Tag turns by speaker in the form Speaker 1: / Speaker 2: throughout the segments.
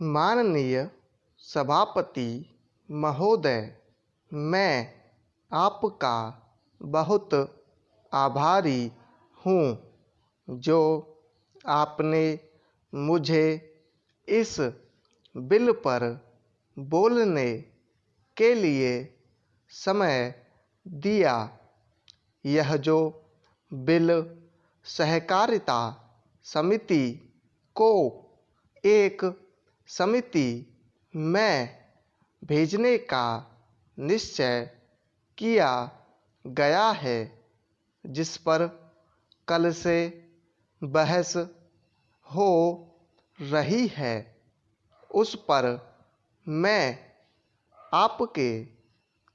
Speaker 1: माननीय सभापति महोदय, मैं आपका बहुत आभारी हूँ जो आपने मुझे इस बिल पर बोलने के लिए समय दिया। यह जो बिल सहकारिता समिति को एक समिति में भेजने का निश्चय किया गया है, जिस पर कल से बहस हो रही है, उस पर मैं आपके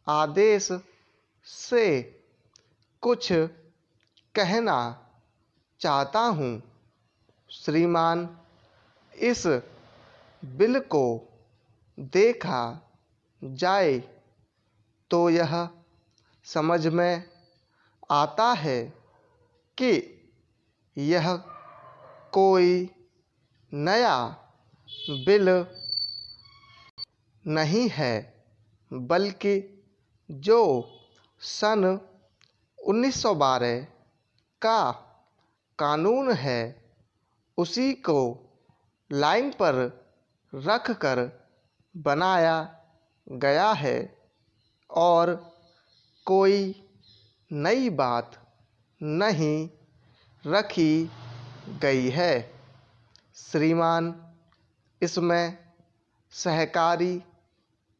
Speaker 1: आदेश से कुछ कहना चाहता हूँ। श्रीमान, इस बिल को देखा जाए तो यह समझ में आता है कि यह कोई नया बिल नहीं है, बल्कि जो सन 1912 का कानून है उसी को लाइन पर रख कर बनाया गया है और कोई नई बात नहीं रखी गई है। श्रीमान, इसमें सहकारी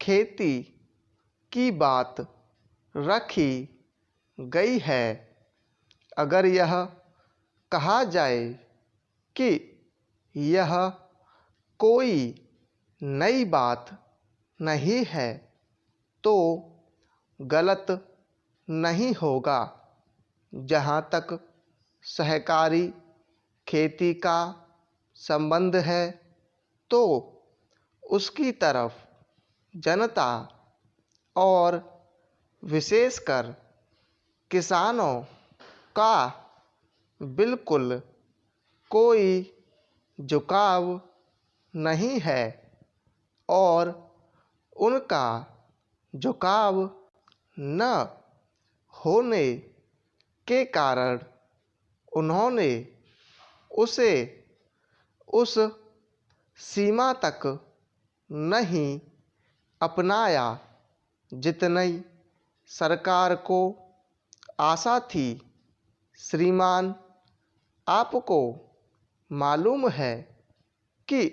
Speaker 1: खेती की बात रखी गई है। अगर यह कहा जाए कि यह कोई नई बात नहीं है तो गलत नहीं होगा। जहाँ तक सहकारी खेती का संबंध है तो उसकी तरफ जनता और विशेषकर किसानों का बिल्कुल कोई झुकाव नहीं है और उनका झुकाव न होने के कारण उन्होंने उसे उस सीमा तक नहीं अपनाया जितनी सरकार को आशा थी। श्रीमान, आपको मालूम है कि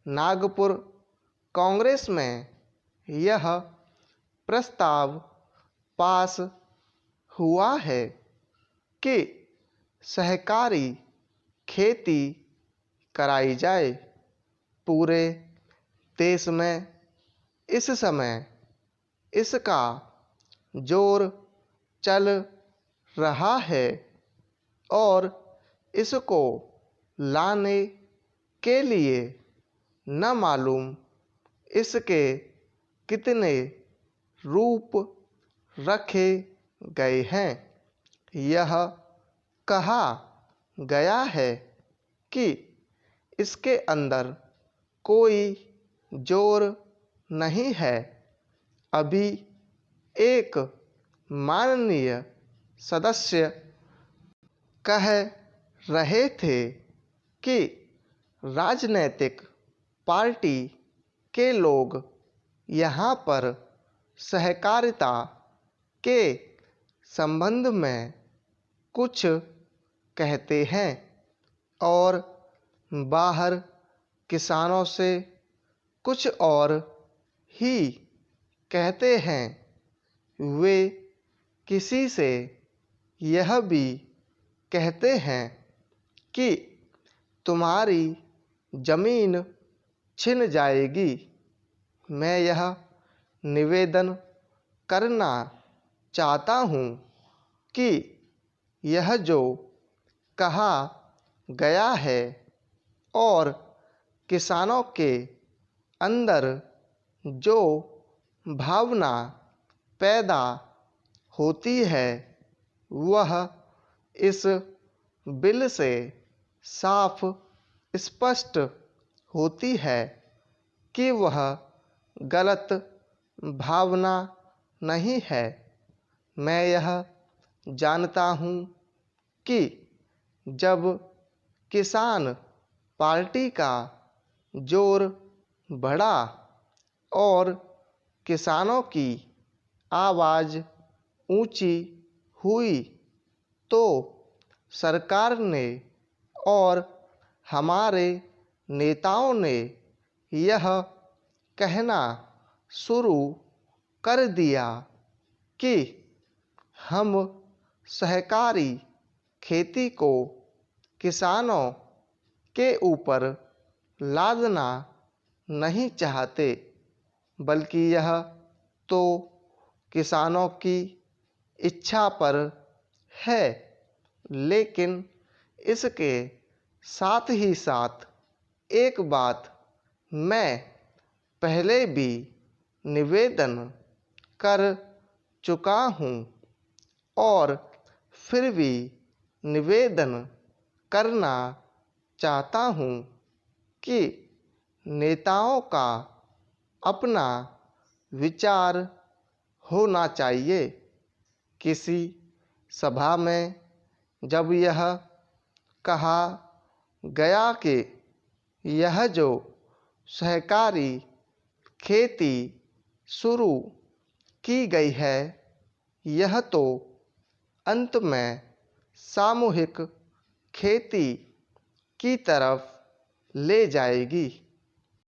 Speaker 1: नागपुर कांग्रेस में यह प्रस्ताव पास हुआ है कि सहकारी खेती कराई जाए। पूरे देश में इस समय इसका जोर चल रहा है और इसको लाने के लिए न मालूम इसके कितने रूप रखे गए हैं। यह कहा गया है कि इसके अंदर कोई जोर नहीं है। अभी एक माननीय सदस्य कह रहे थे कि राजनीतिक पार्टी के लोग यहाँ पर सहकारिता के संबंध में कुछ कहते हैं और बाहर किसानों से कुछ और ही कहते हैं। वे किसी से यह भी कहते हैं कि तुम्हारी जमीन छिन जाएगी। मैं यह निवेदन करना चाहता हूँ कि यह जो कहा गया है और किसानों के अंदर जो भावना पैदा होती है वह इस बिल से साफ स्पष्ट होती है। कि वह गलत भावना नहीं है। मैं यह जानता हूँ कि जब किसान पार्टी का जोर बढ़ा और किसानों की आवाज़ ऊंची हुई तो सरकार ने और हमारे नेताओं ने यह कहना शुरू कर दिया कि हम सहकारी खेती को किसानों के ऊपर लादना नहीं चाहते, बल्कि यह तो किसानों की इच्छा पर है। लेकिन इसके साथ ही साथ एक बात मैं पहले भी निवेदन कर चुका हूँ और फिर भी निवेदन करना चाहता हूँ कि नेताओं का अपना विचार होना चाहिए। किसी सभा में जब यह कहा गया कि यह जो सहकारी खेती शुरू की गई है यह तो अंत में सामूहिक खेती की तरफ ले जाएगी,